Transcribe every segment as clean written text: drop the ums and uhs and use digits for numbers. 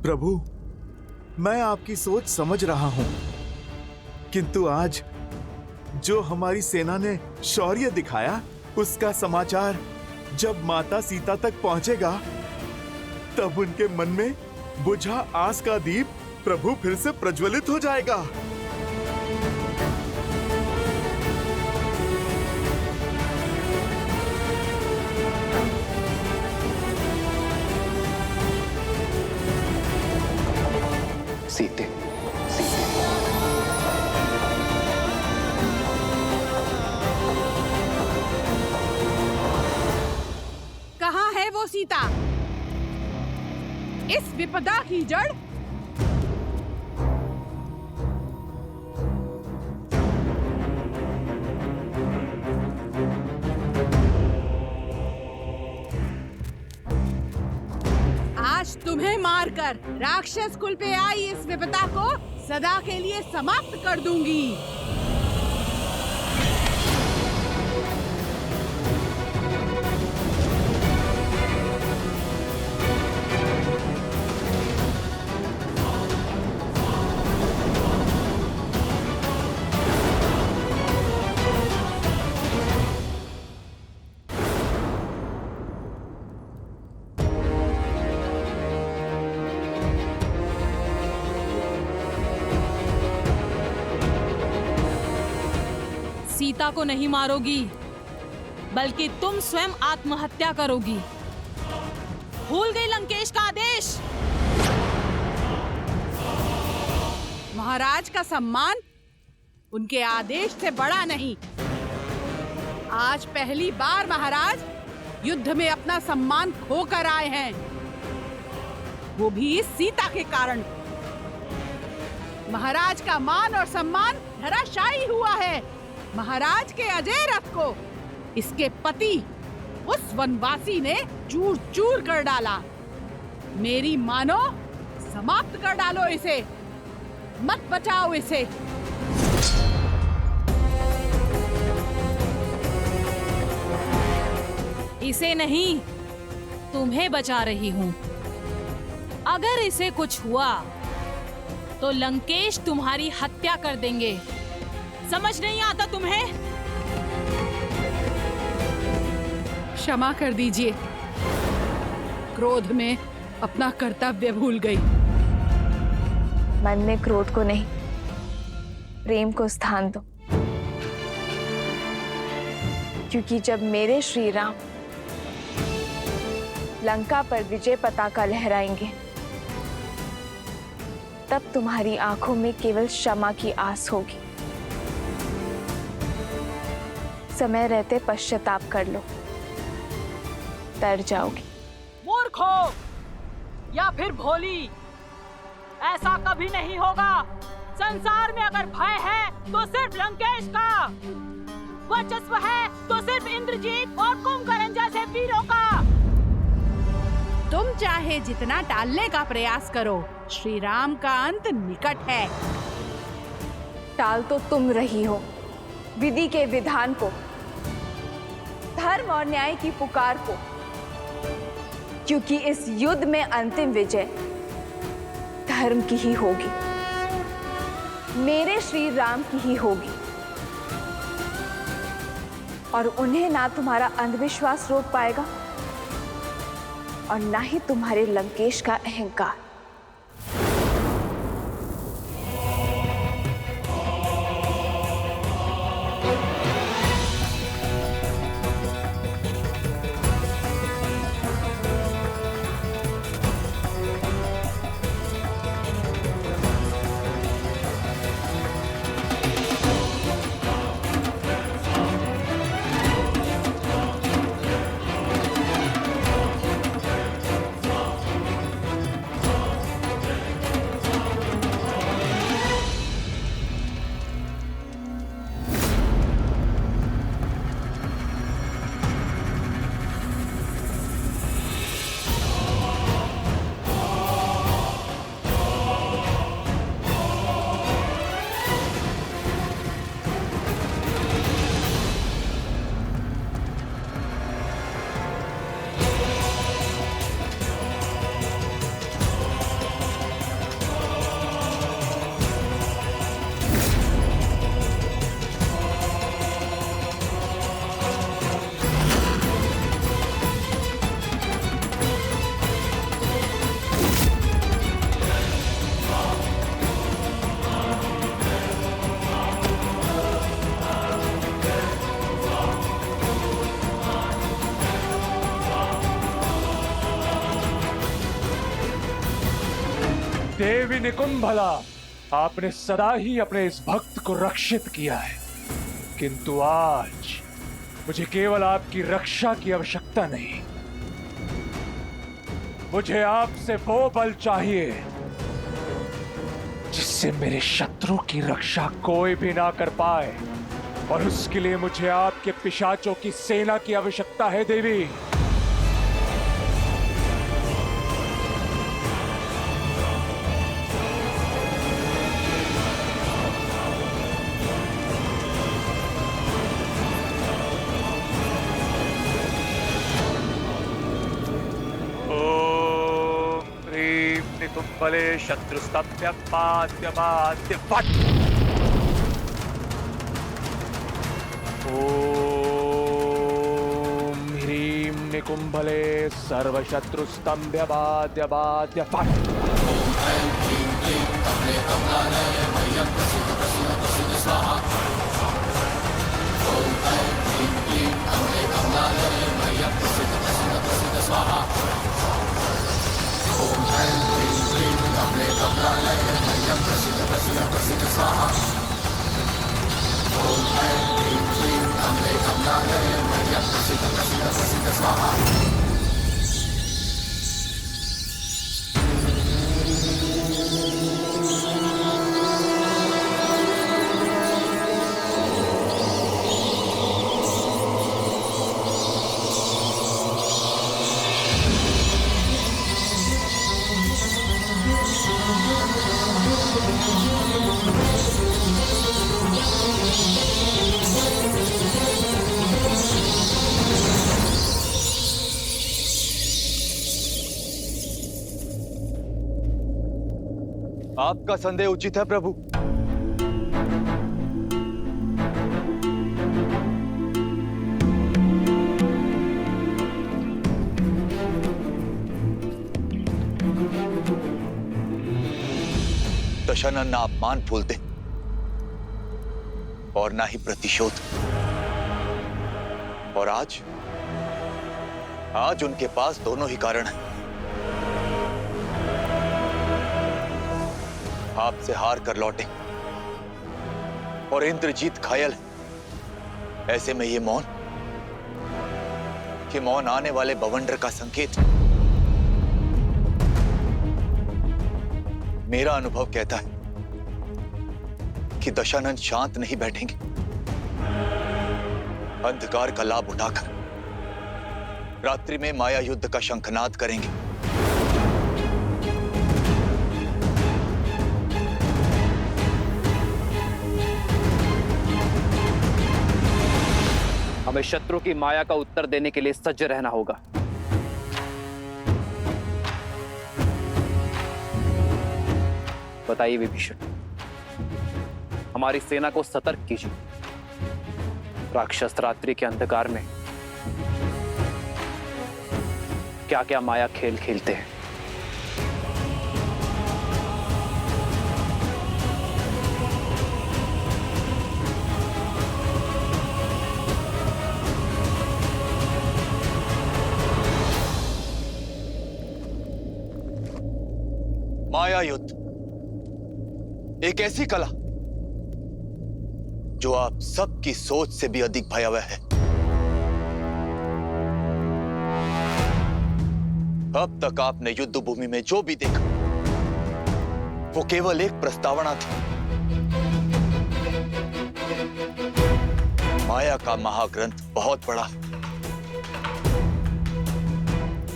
प्रभु, मैं आपकी सोच समझ रहा हूं, किंतु आज जो हमारी सेना ने शौर्य दिखाया, उसका समाचार जब माता सीता तक पहुंचेगा, तब उनके मन में बुझा आस का दीप प्रभु फिर से प्रज्वलित हो जाएगा। सीते, सीते। कहाँ है वो सीता? इस विपदा की जड़? आज तुम्हें मारकर राक्षस कुल पे आई इस विपदा को सदा के लिए समाप्त कर दूंगी। सीता को नहीं मारोगी, बल्कि तुम स्वयं आत्महत्या करोगी। भूल गई लंकेश का आदेश? महाराज का सम्मान उनके आदेश से बड़ा नहीं। आज पहली बार महाराज युद्ध में अपना सम्मान खोकर आए हैं, वो भी इस सीता के कारण। महाराज का मान और सम्मान धराशायी हुआ है। महाराज के अजय रथ को इसके पति उस वनवासी ने चूर चूर कर डाला। मेरी मानो, समाप्त कर डालो इसे, मत बचाओ इसे। इसे नहीं, तुम्हें बचा रही हूं। अगर इसे कुछ हुआ तो लंकेश तुम्हारी हत्या कर देंगे। समझ नहीं आता तुम्हें? क्षमा कर दीजिए, क्रोध में अपना कर्तव्य भूल गई। मन में क्रोध को नहीं, प्रेम को स्थान दो, क्योंकि जब मेरे श्री राम लंका पर विजय पताका लहराएंगे, तब तुम्हारी आंखों में केवल क्षमा की आस होगी। समय रहते पश्चाताप कर लो, तर जाओगी। मूर्ख हो या फिर भोली, ऐसा कभी नहीं होगा। संसार में अगर भय है तो सिर्फ लंकेश का, वर्चस्व है तो सिर्फ इंद्रजीत और कुंभकर्ण जैसे वीरों का। तुम चाहे जितना टालने का प्रयास करो, श्री राम का अंत निकट है। टाल तो तुम रही हो विधि के विधान को, धर्म और न्याय की पुकार को, क्योंकि इस युद्ध में अंतिम विजय धर्म की ही होगी, मेरे श्री राम की ही होगी। और उन्हें ना तुम्हारा अंधविश्वास रोक पाएगा और ना ही तुम्हारे लंकेश का अहंकार। देवी निकुंभला, आपने सदा ही अपने इस भक्त को रक्षित किया है, किंतु आज मुझे केवल आपकी रक्षा की आवश्यकता नहीं, मुझे आपसे वो बल चाहिए जिससे मेरे शत्रु की रक्षा कोई भी ना कर पाए, और उसके लिए मुझे आपके पिशाचों की सेना की आवश्यकता है देवी। निकुंभले शत्रुस्तभ्य पाद्य पाद्य फट। ओम ह्रीं निकुंभले सर्वशत्रुस्तंभ्य बाद्य बाद्य फट। आपका संदेह उचित है प्रभु। दशानन ना अपमान भूलते और ना ही प्रतिशोध, और आज उनके पास दोनों ही कारण हैं। आपसे हार कर लौटे और इंद्रजीत घायल है। ऐसे में ये मौन आने वाले बवंडर का संकेत। मेरा अनुभव कहता है कि दशानन शांत नहीं बैठेंगे। अंधकार का लाभ उठाकर रात्रि में माया युद्ध का शंखनाद करेंगे। हमें शत्रु की माया का उत्तर देने के लिए सज्ज रहना होगा। बताइए विभीषण, हमारी सेना को सतर्क कीजिए। राक्षस रात्रि के अंधकार में क्या क्या माया खेल खेलते हैं। माया युद्ध एक ऐसी कला जो आप सबकी सोच से भी अधिक भयावह है। अब तक आपने युद्ध भूमि में जो भी देखा वो केवल एक प्रस्तावना थी। माया का महाग्रंथ बहुत बड़ा है।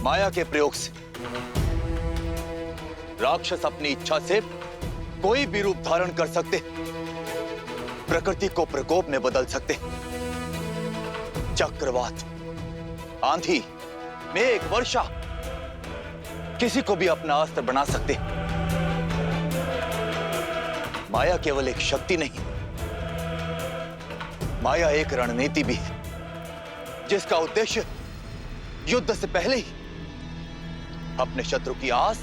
माया के प्रयोग से राक्षस अपनी इच्छा से कोई भी रूप धारण कर सकते, प्रकृति को प्रकोप में बदल सकते। चक्रवात, आंधी, मेघ, वर्षा, किसी को भी अपना अस्त्र बना सकते। माया केवल एक शक्ति नहीं, माया एक रणनीति भी है, जिसका उद्देश्य युद्ध से पहले ही अपने शत्रु की आस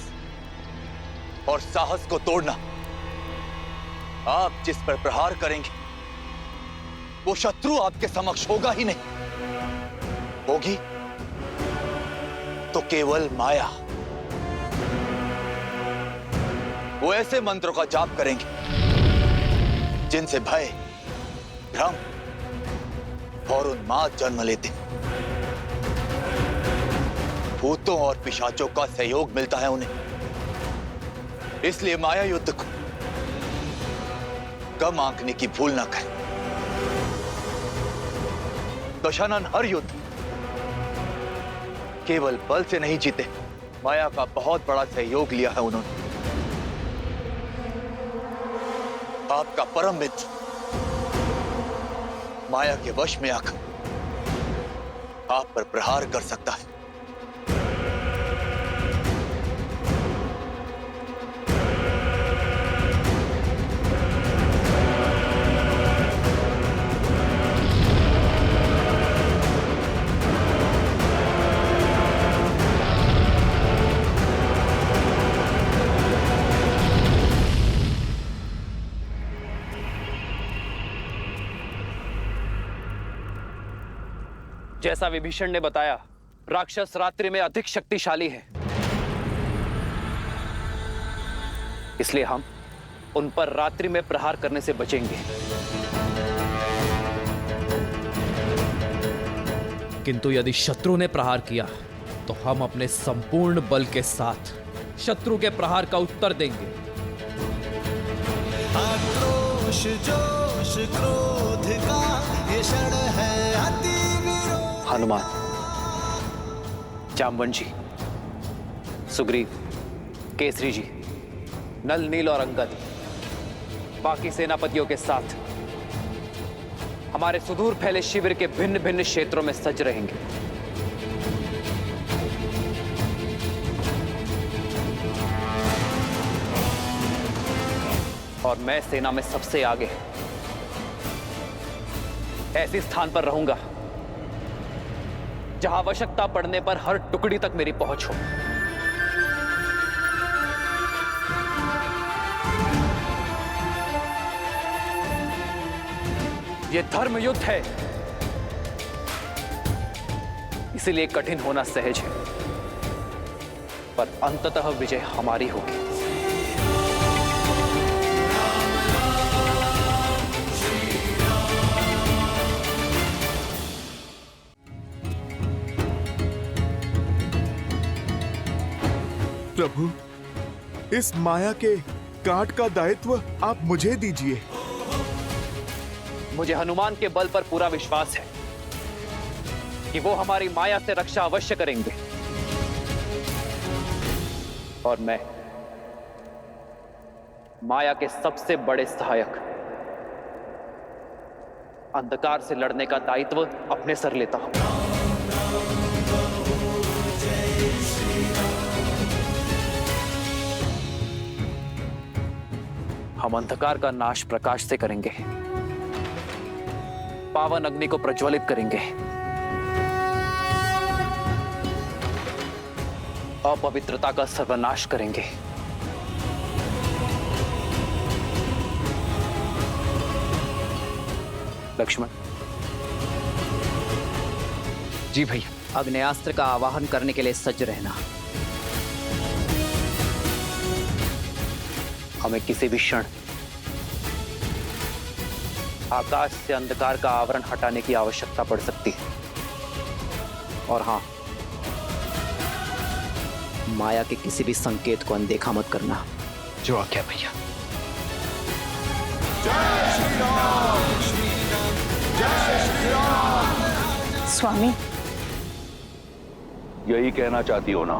और साहस को तोड़ना। आप जिस पर प्रहार करेंगे वो शत्रु आपके समक्ष होगा ही नहीं, होगी तो केवल माया। वो ऐसे मंत्रों का जाप करेंगे जिनसे भय, भ्रम और उन्माद जन्म लेते। भूतों और पिशाचों का सहयोग मिलता है उन्हें। इसलिए माया युद्ध को कम आंकने की भूल ना करें। दशानन हर युद्ध केवल बल से नहीं जीते, माया का बहुत बड़ा सहयोग लिया है उन्होंने। आपका परम मित्र माया के वश में आकर आप पर प्रहार कर सकता है। जैसा विभीषण ने बताया, राक्षस रात्रि में अधिक शक्तिशाली है, इसलिए हम उन पर रात्रि में प्रहार करने से बचेंगे। किंतु यदि शत्रु ने प्रहार किया तो हम अपने संपूर्ण बल के साथ शत्रु के प्रहार का उत्तर देंगे। आक्रोश जोश क्रोध का ये क्षण है अति विरोध। हनुमान, जामवन जी, सुग्रीव, केसरी जी, नल, नील और अंगद बाकी सेनापतियों के साथ हमारे सुदूर फैले शिविर के भिन्न भिन्न क्षेत्रों में सज रहेंगे। और मैं सेना में सबसे आगे ऐसे स्थान पर रहूंगा जहां आवश्यकता पड़ने पर हर टुकड़ी तक मेरी पहुंच हो। यह धर्म युद्ध है, इसीलिए कठिन होना सहज है, पर अंततः विजय हमारी होगी। प्रभु, इस माया के काट का दायित्व आप मुझे दीजिए। मुझे हनुमान के बल पर पूरा विश्वास है कि वो हमारी माया से रक्षा अवश्य करेंगे, और मैं माया के सबसे बड़े सहायक अंधकार से लड़ने का दायित्व अपने सर लेता हूं। हम अंधकार का नाश प्रकाश से करेंगे, पावन अग्नि को प्रज्वलित करेंगे, अपवित्रता का सर्वनाश करेंगे, लक्ष्मण। जी भैया। अग्नेयास्त्र का आवाहन करने के लिए सज्ज रहना। हमें किसी भी क्षण आकाश से अंधकार का आवरण हटाने की आवश्यकता पड़ सकती है। और हां, माया के किसी भी संकेत को अनदेखा मत करना। जो आज्ञा भैया। स्वामी, यही कहना चाहती हो ना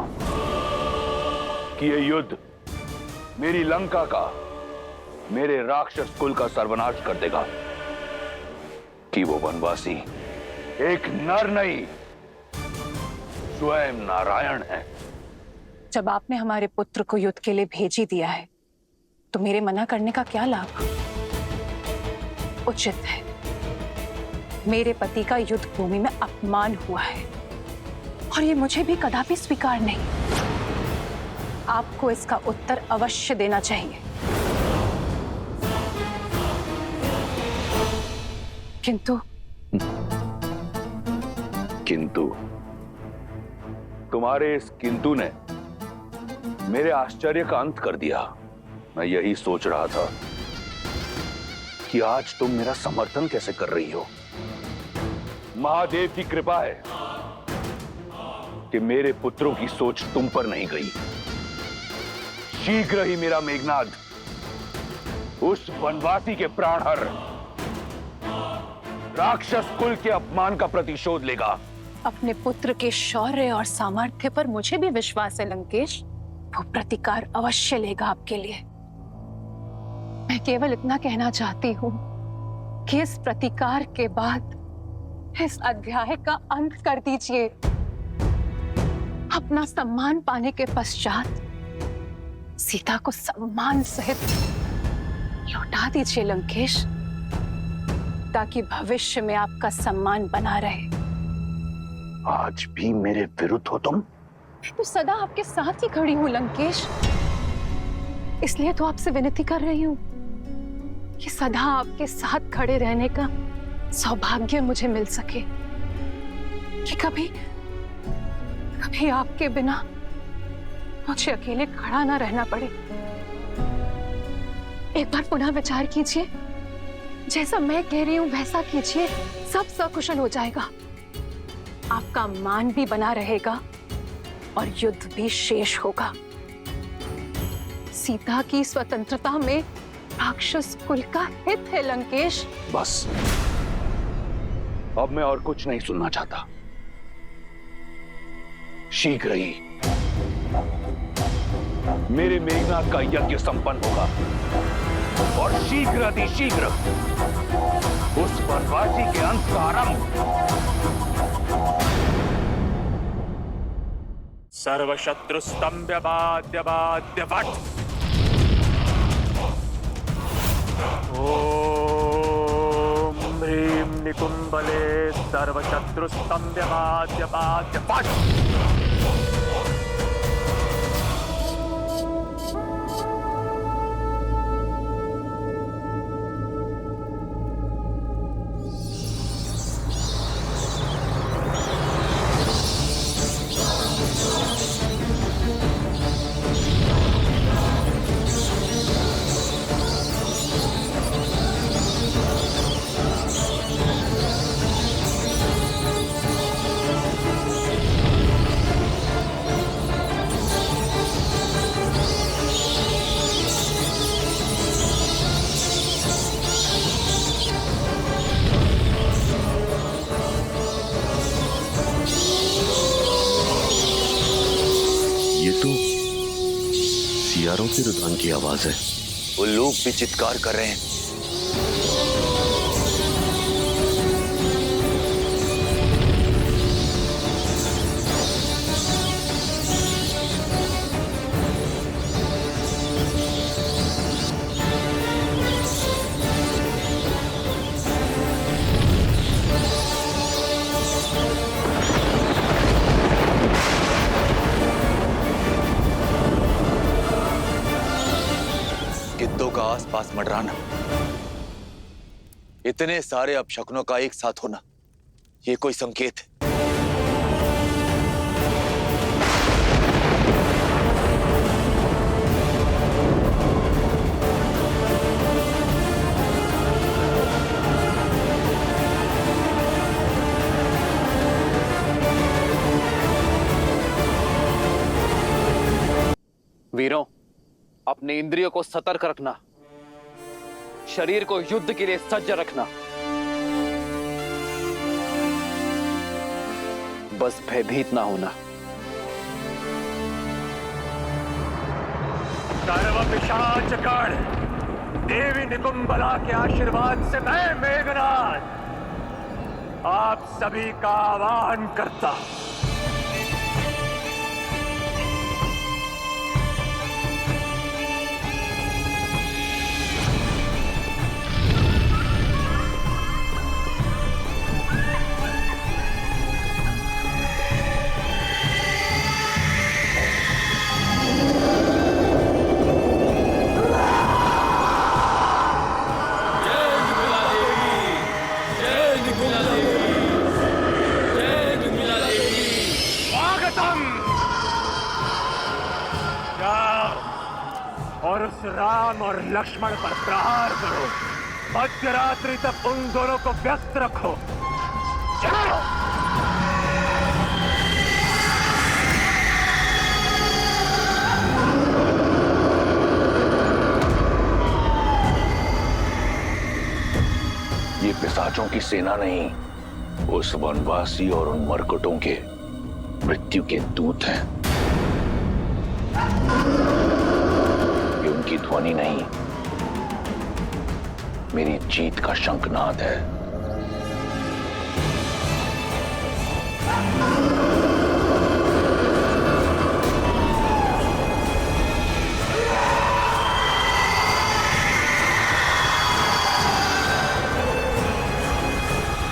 कि ये युद्ध मेरी लंका का, मेरे राक्षस कुल का सर्वनाश कर देगा, कि वो वनवासी एक नर नहीं स्वयं नारायण है। जब आपने हमारे पुत्र को युद्ध के लिए भेज ही दिया है तो मेरे मना करने का क्या लाभ? उचित है, मेरे पति का युद्ध भूमि में अपमान हुआ है और ये मुझे भी कदापि स्वीकार नहीं। आपको इसका उत्तर अवश्य देना चाहिए। किंतु तुम्हारे इस किंतु ने मेरे आश्चर्य का अंत कर दिया। मैं यही सोच रहा था कि आज तुम मेरा समर्थन कैसे कर रही हो। महादेव की कृपा है कि मेरे पुत्रों की सोच तुम पर नहीं गई। शीघ्र ही मेरा मेघनाद उस वनवासी के प्राणहर राक्षस कुल के अपमान का प्रतिशोध लेगा। अपने पुत्र के शौर्य और सामर्थ्य पर मुझे भी विश्वास है लंकेश। वो प्रतिकार अवश्य लेगा आपके लिए। मैं केवल इतना कहना चाहती हूँ कि इस प्रतिकार के बाद इस अध्याय का अंत कर दीजिए। अपना सम्मान पाने के पश्चात सीता को सम्मान सहित लौटा दीजिए लंकेश, ताकि भविष्य में आपका सम्मान बना रहे। आज भी मेरे विरुद्ध हो तुम? मैं तो सदा आपके साथ ही खड़ी हूं लंकेश, इसलिए तो आपसे विनती कर रही हूं कि सदा आपके साथ खड़े रहने का सौभाग्य मुझे मिल सके, कि कभी कभी आपके बिना मुझे अकेले खड़ा ना रहना पड़े। एक बार पुनः विचार कीजिए, जैसा मैं कह रही हूं वैसा कीजिए, सब सकुशल हो जाएगा। आपका मान भी बना रहेगा और युद्ध भी शेष होगा। सीता की स्वतंत्रता में राक्षस कुल का हित है लंकेश। बस, अब मैं और कुछ नहीं सुनना चाहता। शीघ्र ही मेरे मेघनाद का यज्ञ संपन्न होगा और शीघ्र अतिशीघ्र उस वनवासी के अंत का आरंभ। सर्वशत्रुस्तंभ्य बाध्य बाध्य वट। ओम ह्रीं निकुंबले सर्वशत्रुस्तंभ्य बाध्य बाध्य वट। सियारों के रुझान की आवाज है। वो लोग भी चित्कार कर रहे हैं। गिद्धों का आसपास मंडराना, इतने सारे अपशकुनों का एक साथ होना, ये कोई संकेत है। वीरों, अपने इंद्रियों को सतर्क रखना, शरीर को युद्ध के लिए सज्ज रखना। बस भयभीत ना होना। सर्वपिशाचगण, देवी निकुंबला के आशीर्वाद से मैं मेघनाद आप सभी का आह्वान करता हूं। और उस राम और लक्ष्मण पर प्रहार करो। मध्यरात्रि तक उन दोनों को व्यस्त रखो। चलो। ये पिशाचों की सेना नहीं, उस वनवासी और उन मरकटों के मृत्यु के दूत हैं। ये उनकी ध्वनि नहीं, मेरी जीत का शंखनाद है।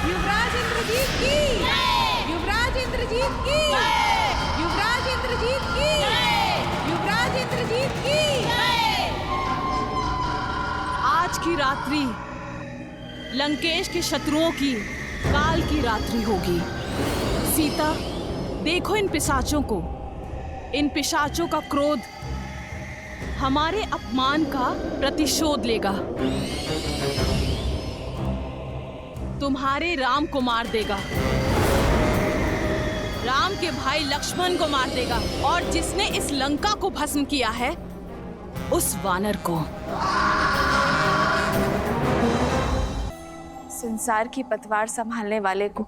युवराज इंद्रजीत की, युवराज इंद्रजीत की, युवराज इंद्रजीत की, युवराज इंद्रजीत की। आज की रात्रि लंकेश के शत्रुओं की काल की रात्रि होगी। सीता, देखो इन पिशाचों को। इन पिशाचों का क्रोध हमारे अपमान का प्रतिशोध लेगा। तुम्हारे राम को मार देगा, राम के भाई लक्ष्मण को मार देगा, और जिसने इस लंका को भस्म किया है उस वानर को। संसार की पतवार संभालने वाले को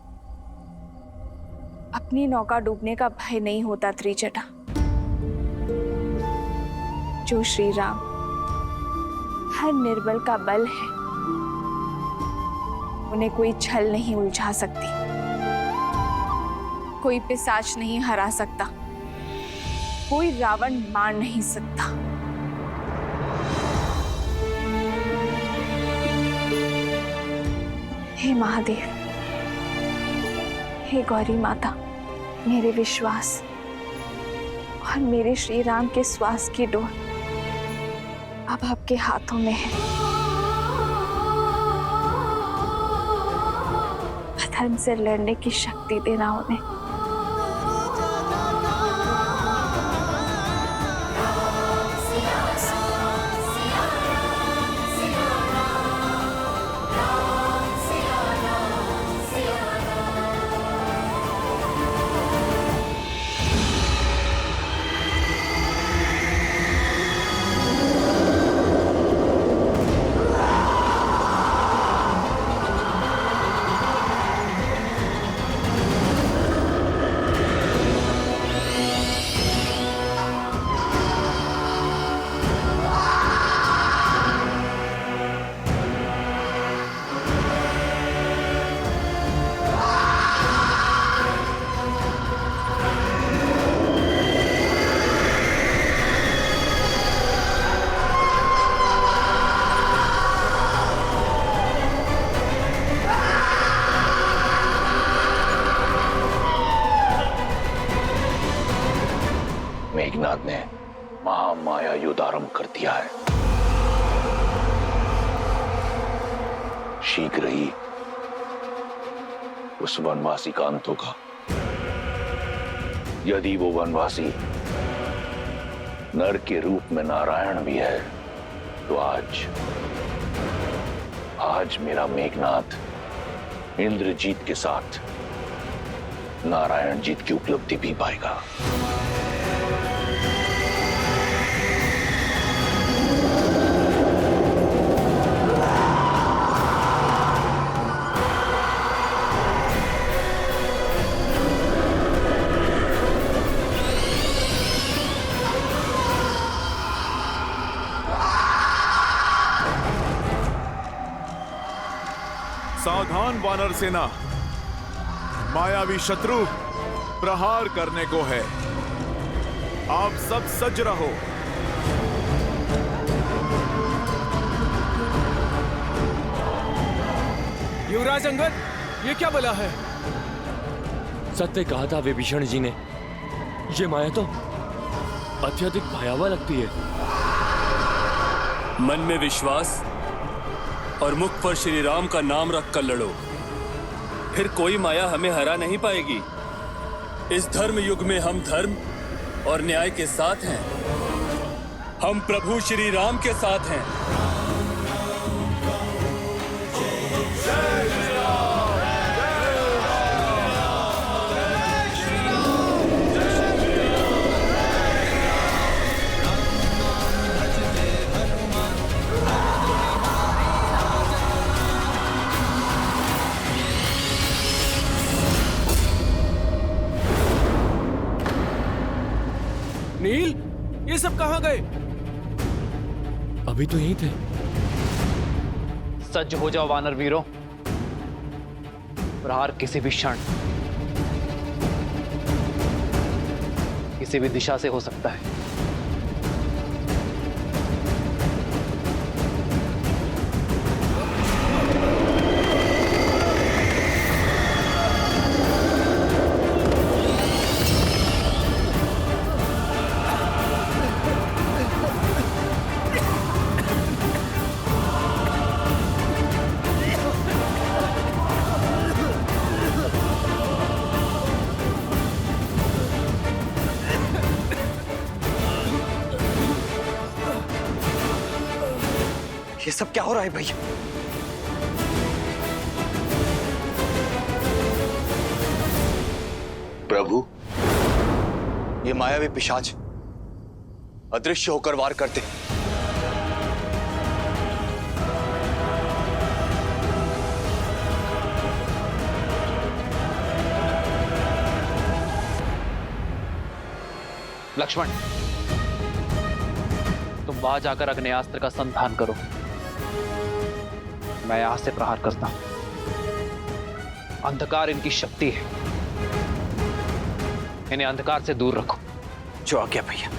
अपनी नौका डूबने का भय नहीं होता त्रिजटा। जो श्री राम हर निर्बल का बल है, उन्हें कोई छल नहीं उलझा सकती, कोई पिशाच नहीं हरा सकता, कोई रावण मार नहीं सकता। हे महादेव, हे गौरी माता, मेरे विश्वास और मेरे श्री राम के श्वास की डोर अब आपके हाथों में है। अधर्म से लड़ने की शक्ति देना उन्हें। मेघनाद ने महामाया युद्ध आरंभ कर दिया है। शीघ्र ही उस वनवासी का अंत होगा। यदि वो वनवासी नर के रूप में नारायण भी है, तो आज मेरा मेघनाद इंद्रजीत के साथ नारायण जीत की उपलब्धि भी पाएगा। सावधान वानर सेना, मायावी शत्रु प्रहार करने को है। आप सब सज रहो। युवराज अंगद, ये क्या बला है? सत्य कहा था विभीषण जी ने, ये माया तो अत्यधिक भयावह लगती है। मन में विश्वास और मुख पर श्री राम का नाम रखकर लड़ो, फिर कोई माया हमें हरा नहीं पाएगी। इस धर्म युग में हम धर्म और न्याय के साथ हैं। हम प्रभु श्री राम के साथ हैं। नील, ये सब कहाँ गए? अभी तो यहीं थे। सज्ज हो जाओ वानर वीरों, प्रहार किसी भी क्षण किसी भी दिशा से हो सकता है। ये सब क्या हो रहा है भैया? प्रभु, ये मायावी पिशाच अदृश्य होकर वार करते। लक्ष्मण, तुम वहां जाकर अग्नेयास्त्र का संधान करो, मैं यहां से प्रहार करता हूं। अंधकार इनकी शक्ति है, इन्हें अंधकार से दूर रखो। जो आज्ञा भैया।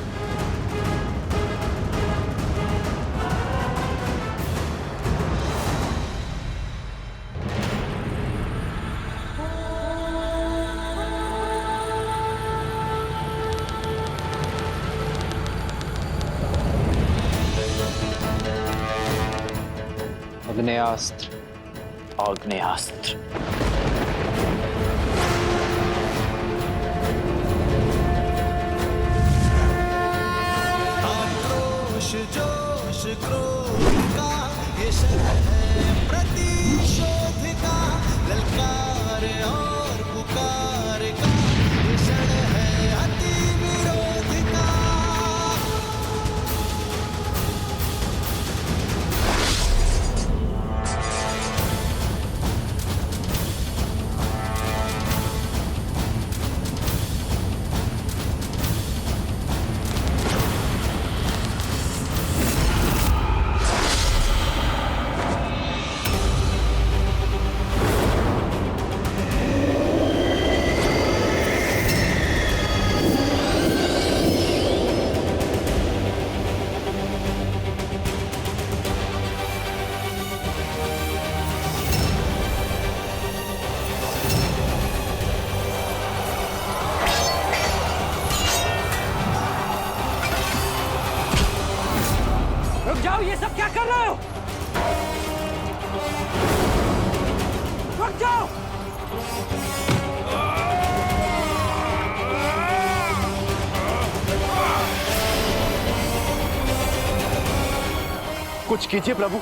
आग्नेयास्त्र, आग्नेयास्त्र। आक्रोश जोश क्रोध का ये शब्द है प्रतिशोध का, ललकार और पुकार का ये क्षण है अति विरोध का। रुक जाओ, ये सब क्या कर रहे हो? रुक जाओ। कुछ कीजिए प्रभु,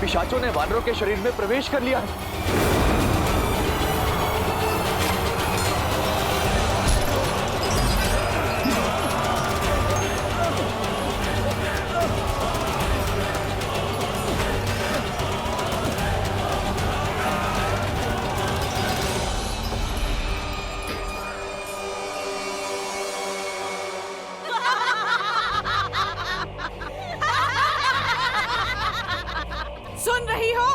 पिशाचों ने वानरों के शरीर में प्रवेश कर लिया है। सुन रही हो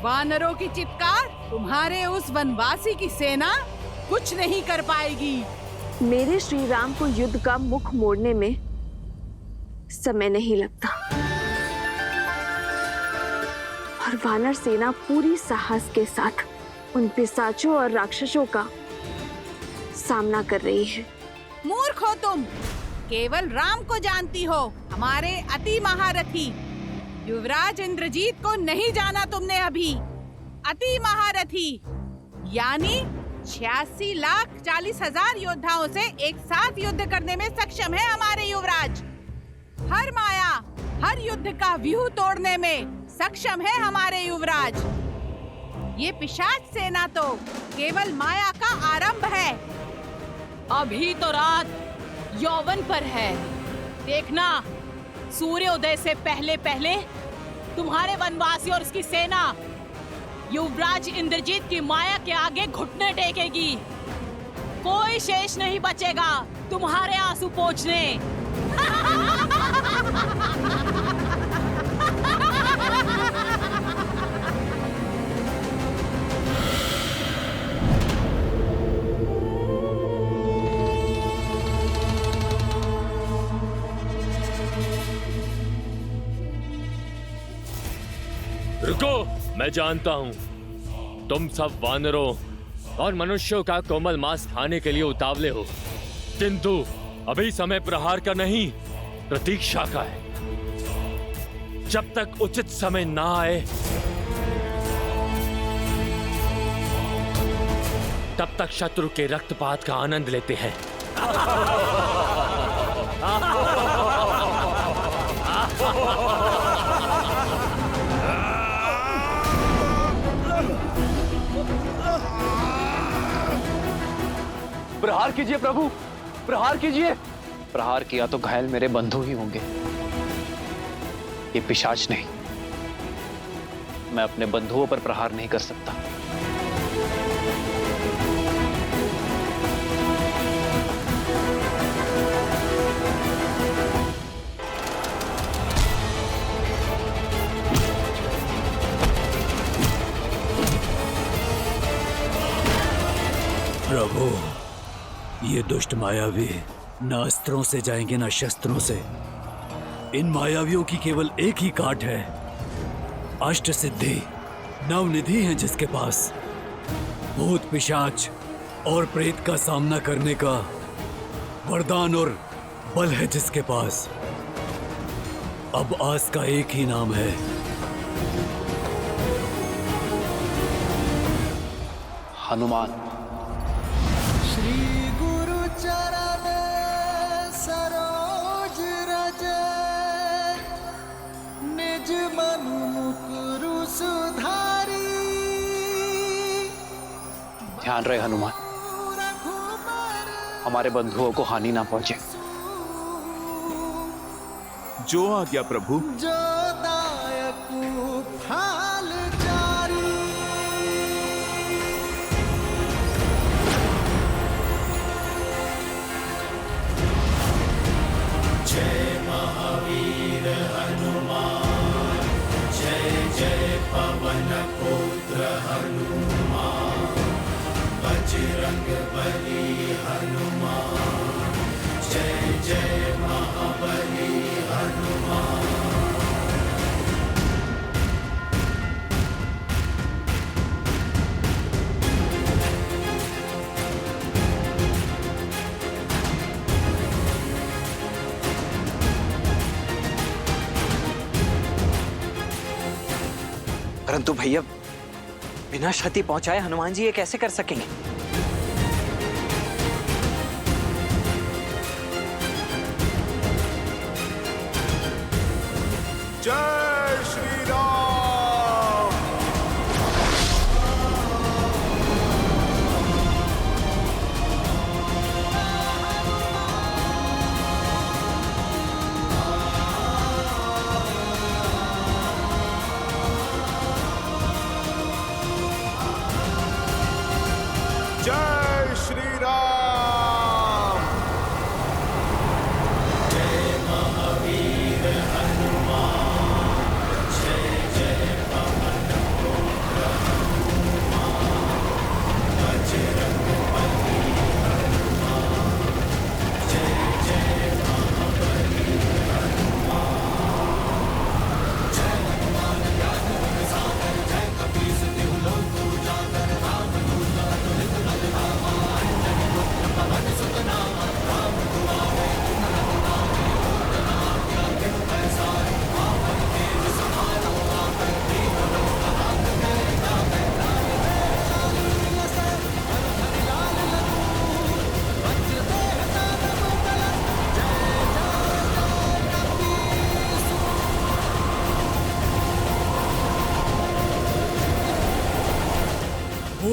वानरों की चित्कार? तुम्हारे उस वनवासी की सेना कुछ नहीं कर पाएगी। मेरे श्री राम को युद्ध का मुख मोड़ने में समय नहीं लगता और वानर सेना पूरी साहस के साथ उन पिशाचों और राक्षसों का सामना कर रही है। मूर्ख हो तुम, केवल राम को जानती हो, हमारे अति महारथी युवराज इंद्रजीत को नहीं जाना तुमने अभी। अति महारथी यानी 86,40,000 योद्धाओं से एक साथ युद्ध करने में सक्षम है हमारे युवराज। हर माया, हर युद्ध का व्यूह तोड़ने में सक्षम है हमारे युवराज। ये पिशाच सेना तो केवल माया का आरंभ है। अभी तो रात यौवन पर है। देखना, सूर्योदय से पहले पहले तुम्हारे वनवासी और उसकी सेना युवराज इंद्रजीत की माया के आगे घुटने टेकेगी। कोई शेष नहीं बचेगा तुम्हारे आंसू पोंछने। रुको, मैं जानता हूं तुम सब वानरों और मनुष्यों का कोमल मांस खाने के लिए उतावले हो, किंतु अभी समय प्रहार का नहीं, प्रतीक्षा का है। जब तक उचित समय ना आए तब तक शत्रु के रक्तपात का आनंद लेते हैं। प्रहार कीजिए प्रभु, प्रहार कीजिए। प्रहार किया तो घायल मेरे बंधु ही होंगे, ये पिशाच नहीं। मैं अपने बंधुओं पर प्रहार नहीं कर सकता। प्रभु, ये दुष्ट मायावी न अस्त्रों से जाएंगे न शस्त्रों से। इन मायावियों की केवल एक ही काट है, अष्ट सिद्धि, नवनिधि है जिसके पास। भूत पिशाच और प्रेत का सामना करने का वरदान और बल है जिसके पास। अब आस का एक ही नाम है, हनुमान। श्री गुरु चरण सरोज रज, निज मनु मुकुरु सुधारी। ध्यान रहे हनुमान, हमारे बंधुओं को हानि ना पहुंचे। जो आज्ञा प्रभु। जो दायक फाल जारी। जय महावीर हनुमान, जय जय पवन पुत्र हनुमान, बजरंग बली हनुमान, जय जय महाबली हनुमान। परंतु भैया, बिना क्षति पहुंचाए हनुमान जी ये कैसे कर सकेंगे? जय श्री राम। जय श्री राम। जय महावीर हनुमान,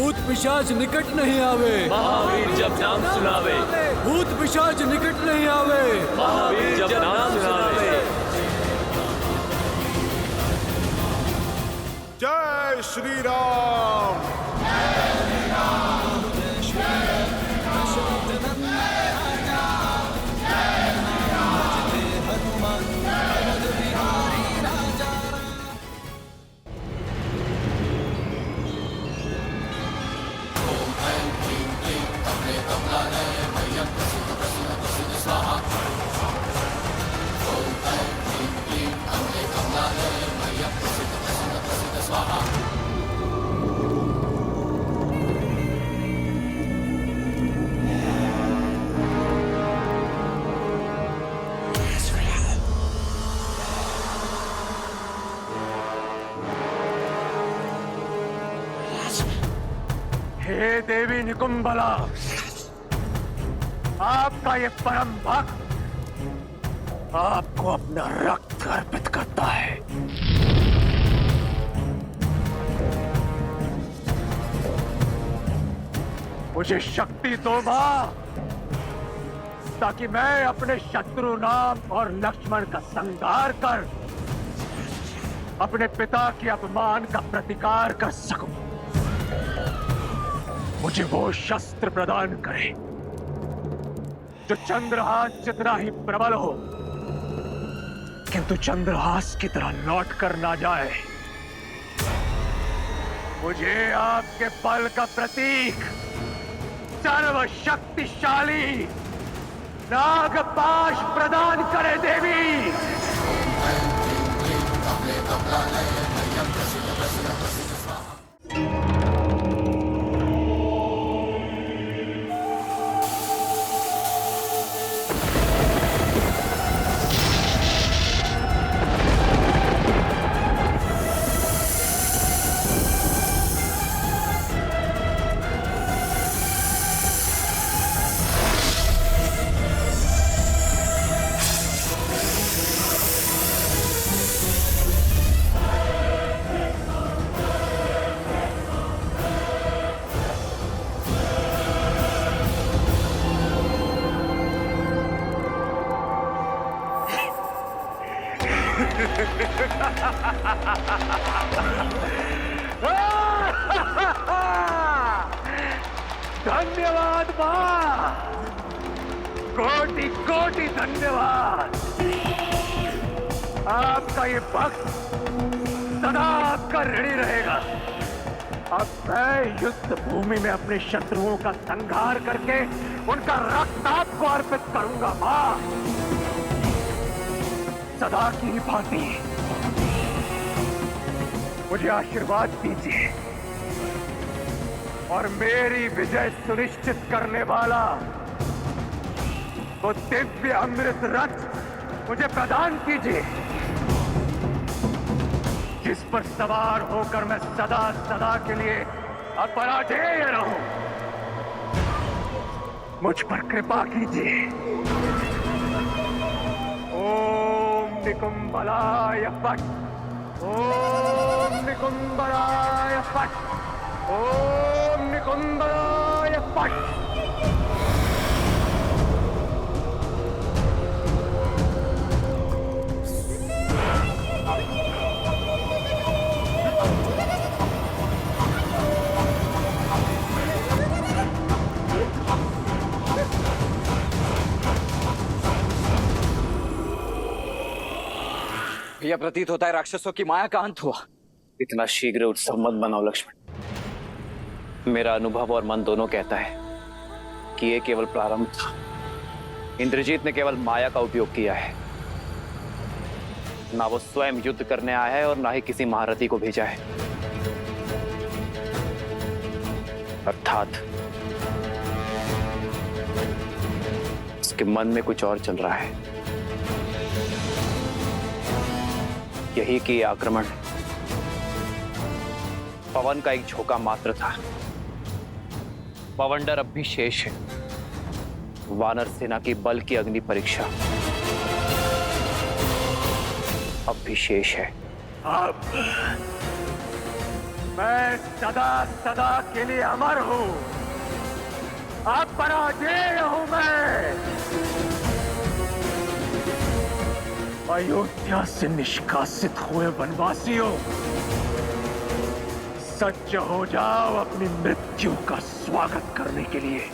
भूत पिशाच निकट नहीं आवे। महावीर जब नाम सुनावे, भूत पिशाच निकट नहीं आवे। महावीर जब नाम सुनावे। जय श्री राम। हे देवी निकुंभला, आपका ये परम भक्त आपको अपना रक्त अर्पित करता है। मुझे शक्ति दो मां, ताकि मैं अपने शत्रु राम और लक्ष्मण का संहार कर अपने पिता के अपमान का प्रतिकार कर सकूं। मुझे वो शस्त्र प्रदान करे जो चंद्रहास जितना ही प्रबल हो, किंतु चंद्रहास की तरह लौट कर ना जाए। मुझे आपके बल का प्रतीक सर्वशक्तिशाली नागपाश प्रदान करे देवी। धन्यवाद मां, कोटि कोटि धन्यवाद। आपका ये भक्त सदा आपका ऋणी रहेगा। अब मैं युद्ध भूमि में अपने शत्रुओं का संहार करके उनका रक्त आपको अर्पित करूंगा मां। सदा की भांति मुझे आशीर्वाद दीजिए और मेरी विजय सुनिश्चित करने वाला वो दिव्य अमृत रथ मुझे प्रदान कीजिए, जिस पर सवार होकर मैं सदा सदा के लिए अपराजेय रहूं। मुझ पर कृपा कीजिए। ओम निकुंभलाय फट, ओम निकुंभलाय फट, ओम निकुंभलाय फट। यह प्रतीत होता है राक्षसों की माया का अंत हुआ। इतना शीघ्र उत्सव मत बनाओ लक्ष्मण। मेरा अनुभव और मन दोनों कहता है कि यह केवल प्रारंभ था। इंद्रजीत ने केवल माया का उपयोग किया है। ना वो स्वयं युद्ध करने आया है और ना ही किसी महारथी को भेजा है। अर्थात उसके मन में कुछ और चल रहा है। यही कि यह आक्रमण पवन का एक झोंका मात्र था। पवंडर अब भी शेष है। वानर सेना की बल की अग्नि परीक्षा अब भी शेष है। अब मैं सदा सदा के लिए अमर हूं, अब पराजय हूं मैं। अयोध्या से निष्कासित हुए वनवासियों, सज्ज हो जाओ अपनी मृत्यु का स्वागत करने के लिए।